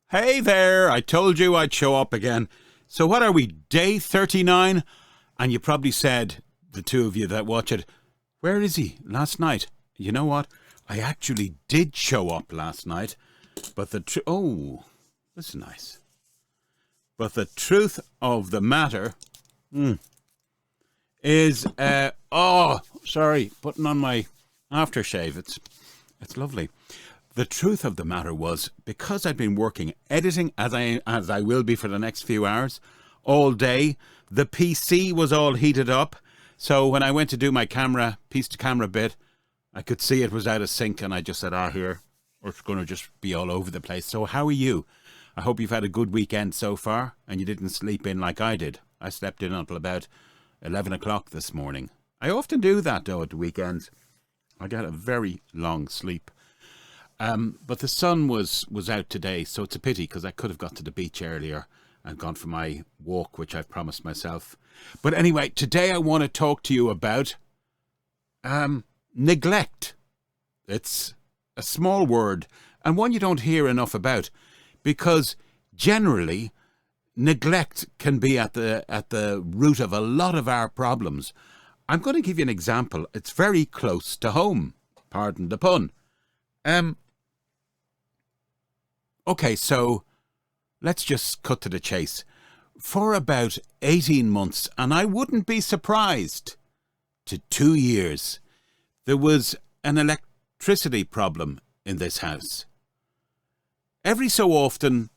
Hey there, I told you I'd show up again. So what are we, day 39? And you probably said, the two of you that watch it, where is he last night? You know what? I actually did show up last night, but oh, this is nice. But the truth of the matter is, putting on my aftershave. It's lovely. The truth of the matter was, because I'd been working editing as I will be for the next few hours all day, the PC was all heated up. So when I went to do my piece to camera bit, I could see it was out of sync, and I just said, here, or it's going to just be all over the place. So how are you? I hope you've had a good weekend so far, and you didn't sleep in like I did. I slept in until about 11 o'clock this morning. I often do that, though, at the weekends. I get a very long sleep. But the sun was out today, so it's a pity, because I could have got to the beach earlier and gone for my walk, which I've promised myself. But anyway, today I want to talk to you about neglect. It's a small word, and one you don't hear enough about, because generally neglect can be at the root of a lot of our problems. I'm going to give you an example. It's very close to home. Pardon the pun. Okay, so let's just cut to the chase. For about 18 months, and I wouldn't be surprised, to 2 years, there was an electricity problem in this house. Every so often,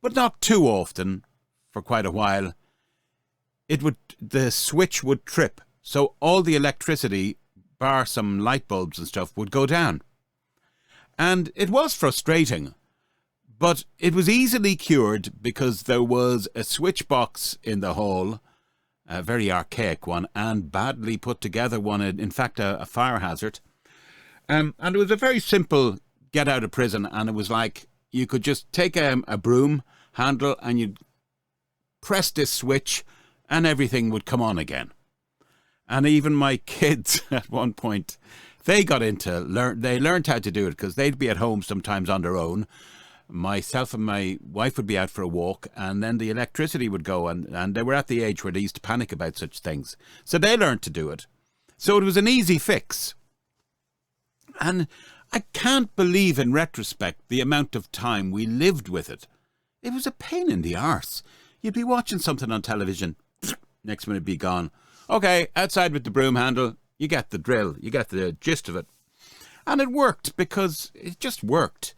but not too often, for quite a while, the switch would trip, so all the electricity, bar some light bulbs and stuff, would go down. And it was frustrating. But it was easily cured because there was a switch box in the hall, a very archaic one, and badly put together one, in fact, a fire hazard. And it was a very simple get out of prison, and it was like you could just take a broom handle and you'd press this switch and everything would come on again. And even my kids at one point, they learned how to do it, because they'd be at home sometimes on their own. Myself and my wife would be out for a walk, and then the electricity would go, and they were at the age where they used to panic about such things. So they learned to do it. So it was an easy fix. And I can't believe, in retrospect, the amount of time we lived with it. It was a pain in the arse. You'd be watching something on television, next minute be gone. Okay, outside with the broom handle, you get the drill, you get the gist of it. And it worked, because it just worked.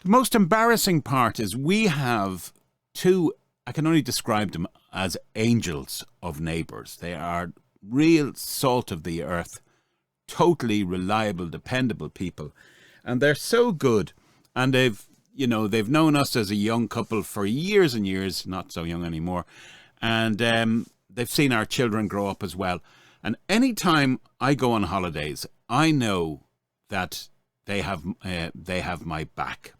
The most embarrassing part is we have two, I can only describe them as angels of neighbours. They are real salt of the earth, totally reliable, dependable people. And they're so good. And they've known us as a young couple for years and years, not so young anymore. And they've seen our children grow up as well. And any time I go on holidays, I know that they have my back.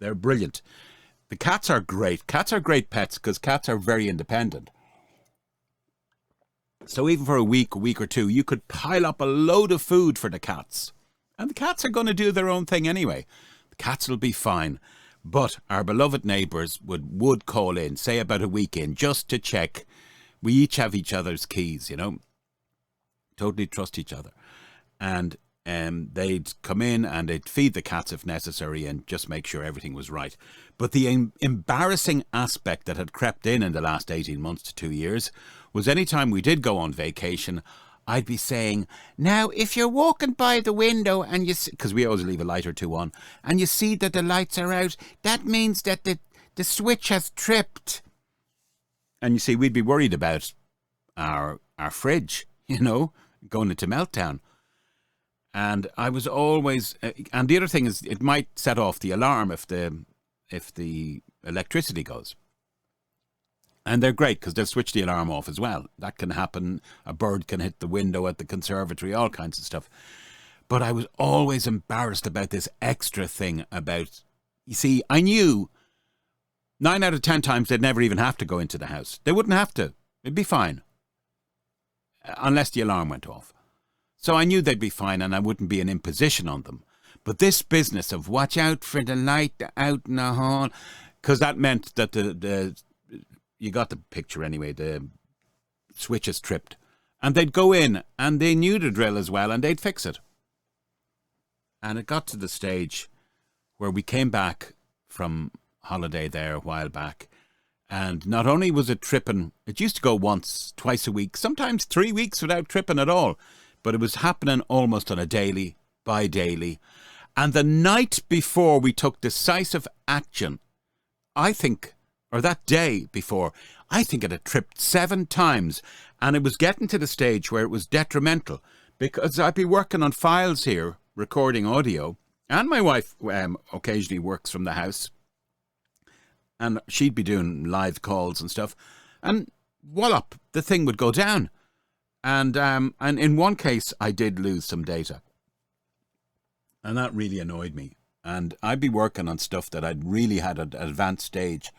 They're brilliant. The cats are great. Cats are great pets, because cats are very independent. So even for a week or two, you could pile up a load of food for the cats. And the cats are going to do their own thing anyway. The cats will be fine. But our beloved neighbours would call in, say about a week in, just to check. We each have each other's keys, Totally trust each other. And they'd come in and they'd feed the cats if necessary and just make sure everything was right. But the embarrassing aspect that had crept in the last 18 months to 2 years was any time we did go on vacation, I'd be saying, now, if you're walking by the window and because we always leave a light or two on, and you see that the lights are out, that means that the switch has tripped. And you see, we'd be worried about our fridge, going into meltdown. And I was always, and the other thing is, it might set off the alarm if the electricity goes. And they're great, because they'll switch the alarm off as well. That can happen. A bird can hit the window at the conservatory, all kinds of stuff. But I was always embarrassed about this extra thing about, you see, I knew 9 out of 10 times they'd never even have to go into the house. They wouldn't have to. It'd be fine. Unless the alarm went off. So I knew they'd be fine and I wouldn't be an imposition on them. But this business of watch out for the light out in the hall, because that meant that you got the picture anyway, the switches tripped. And they'd go in and they knew the drill as well and they'd fix it. And it got to the stage where we came back from holiday there a while back, and not only was it tripping, it used to go once, twice a week, sometimes 3 weeks without tripping at all, but it was happening almost on a daily, bi-daily. And the night before we took decisive action, I think, or that day before, I think it had tripped 7 times, and it was getting to the stage where it was detrimental, because I'd be working on files here, recording audio, and my wife occasionally works from the house, and she'd be doing live calls and stuff, and wallop, the thing would go down. And in one case, I did lose some data, and that really annoyed me. And I'd be working on stuff that I'd really had at an advanced stage.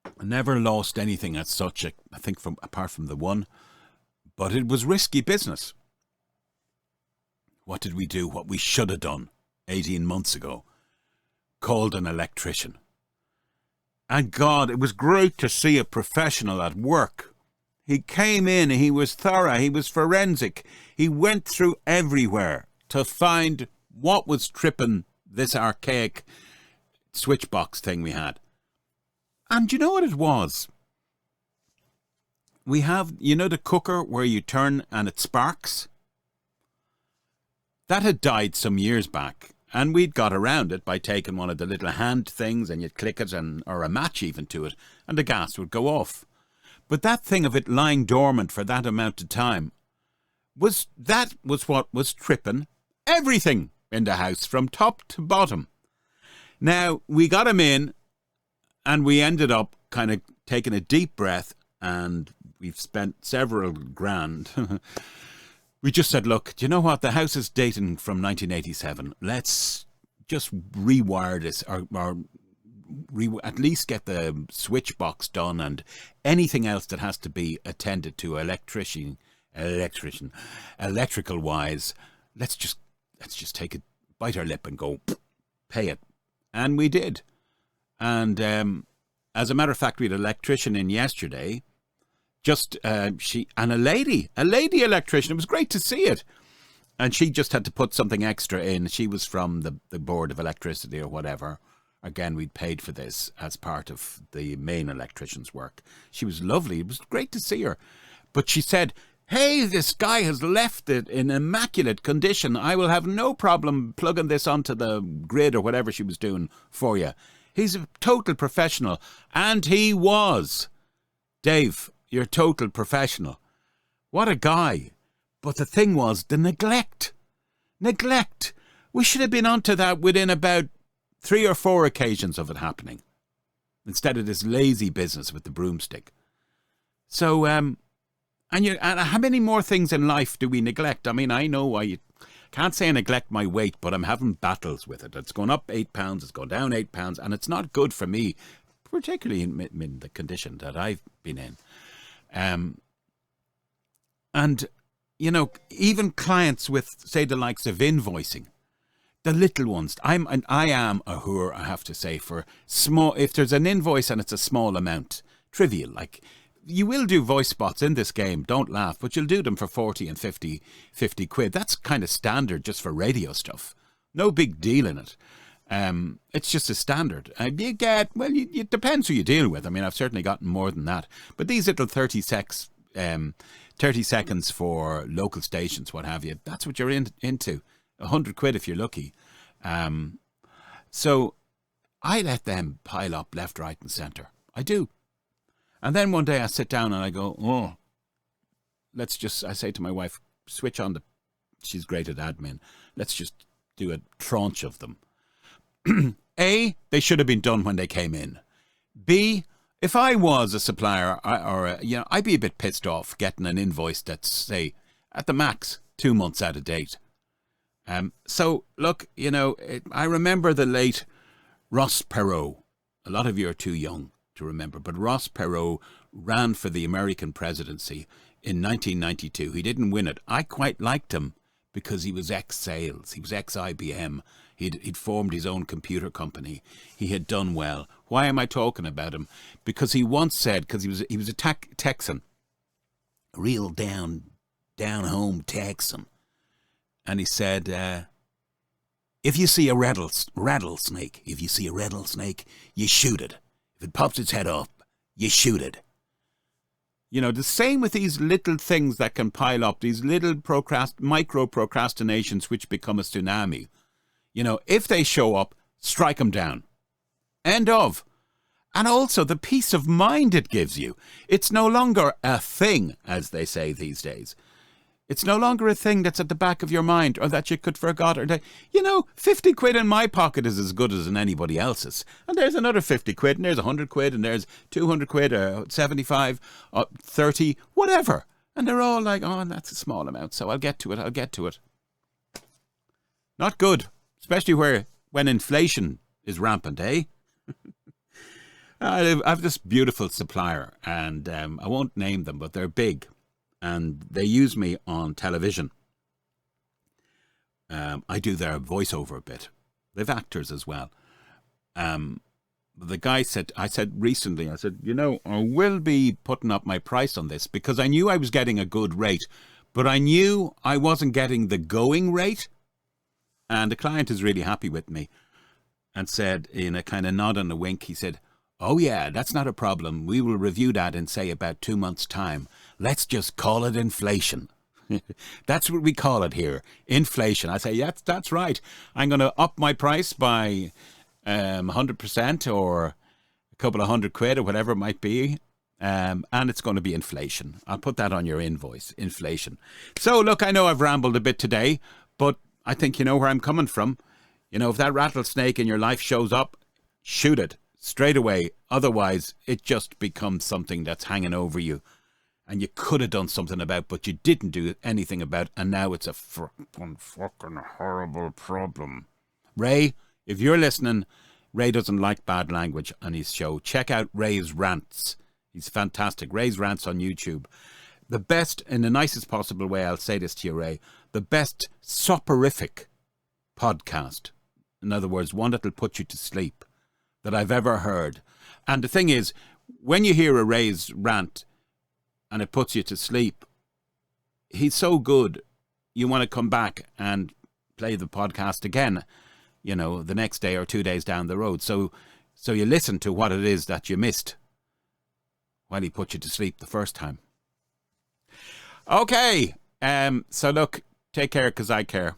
I never lost anything as such, I think, apart from the one, but it was risky business. What did we do? What we should have done 18 months ago. Called an electrician. And God, it was great to see a professional at work. He came in, he was thorough, he was forensic. He went through everywhere to find what was tripping this archaic switch box thing we had. And you know what it was? We have, you know, the cooker where you turn and it sparks? That had died some years back. And we'd got around it by taking one of the little hand things and you'd click it, or a match even to it, and the gas would go off. But that thing of it lying dormant for that amount of time was what was tripping everything in the house from top to bottom. Now, we got him in and we ended up kind of taking a deep breath, and we've spent several grand. We just said, look, do you know what? The house is dating from 1987. Let's just rewire this, or at least get the switch box done, and anything else that has to be attended to electrical wise. Let's just take it, bite our lip and go pay it. And we did. And as a matter of fact, we had an electrician in yesterday. A lady electrician. It was great to see it. And she just had to put something extra in. She was from the Board of Electricity or whatever. Again, we'd paid for this as part of the main electrician's work. She was lovely. It was great to see her. But she said, hey, this guy has left it in immaculate condition. I will have no problem plugging this onto the grid or whatever she was doing for you. He's a total professional. And he was. Dave, you're a total professional. What a guy. But the thing was the neglect. Neglect. We should have been onto that within about 3 or 4 occasions of it happening, instead of this lazy business with the broomstick. So, and how many more things in life do we neglect? I mean, I know I can't say I neglect my weight, but I'm having battles with it. It's going up 8 pounds, it's going down 8 pounds, and it's not good for me, particularly in the condition that I've been in. And, you know, even clients with, say, the likes of invoicing, the little ones. I am a whore, I have to say, for small. If there's an invoice and it's a small amount, trivial, like, you will do voice spots in this game, don't laugh, but you'll do them for 40 and 50 quid. That's kind of standard just for radio stuff. No big deal in it. It's just a standard. You get, well, it depends who you deal with. I mean, I've certainly gotten more than that. But these little 30 seconds for local stations, what have you, that's what you're into. 100 quid if you're lucky. So I let them pile up left, right and centre. I do. And then one day I sit down and I go, I say to my wife, switch on she's great at admin. Let's just do a tranche of them. A, they should have been done when they came in. B, if I was a supplier, I'd be a bit pissed off getting an invoice that's, say, at the max 2 months out of date. So look, I remember the late Ross Perot. A lot of you are too young to remember, but Ross Perot ran for the American presidency in 1992. He didn't win it. I quite liked him because he was ex-sales, he was ex-IBM, he'd formed his own computer company, he had done well. Why am I talking about him? Because he once said, because he was a Texan, a real down-home Texan, and he said, if you see a rattlesnake, you shoot it. If it pops its head up, you shoot it. You know, the same with these little things that can pile up, these little micro procrastinations which become a tsunami. You know, if they show up, strike them down. End of. And also the peace of mind it gives you. It's no longer a thing, as they say these days. It's no longer a thing that's at the back of your mind or that you could forget. You know, 50 quid in my pocket is as good as in anybody else's. And there's another 50 quid and there's 100 quid and there's 200 quid or 75, 30, whatever. And they're all like, oh, that's a small amount, so I'll get to it. Not good, especially when inflation is rampant, eh? I have this beautiful supplier and I won't name them, but they're big. And they use me on television. I do their voiceover bit. They've actors as well. The guy said, I said, you know, I will be putting up my price on this because I knew I was getting a good rate, but I knew I wasn't getting the going rate. And the client is really happy with me and said, in a kind of nod and a wink, he said, oh yeah, that's not a problem. We will review that in, say, about 2 months' time. Let's just call it inflation. That's what we call it here, inflation. I say, yeah, that's right. I'm going to up my price by 100% or a couple of 100 quid or whatever it might be. And it's going to be inflation. I'll put that on your invoice, inflation. So, look, I know I've rambled a bit today, but I think you know where I'm coming from. You know, if that rattlesnake in your life shows up, shoot it straight away. Otherwise, it just becomes something that's hanging over you. And you could have done something about, but you didn't do anything about, and now it's a fucking horrible problem. Ray, if you're listening, Ray doesn't like bad language on his show. Check out Ray's Rants. He's fantastic. Ray's Rants on YouTube. The best, in the nicest possible way, I'll say this to you, Ray, the best soporific podcast, in other words, one that'll put you to sleep, that I've ever heard. And the thing is, when you hear a Ray's Rant, and it puts you to sleep, he's so good, you want to come back and play the podcast again, you know, the next day or 2 days down the road. So you listen to what it is that you missed while he put you to sleep the first time. Okay, so look, take care because I care.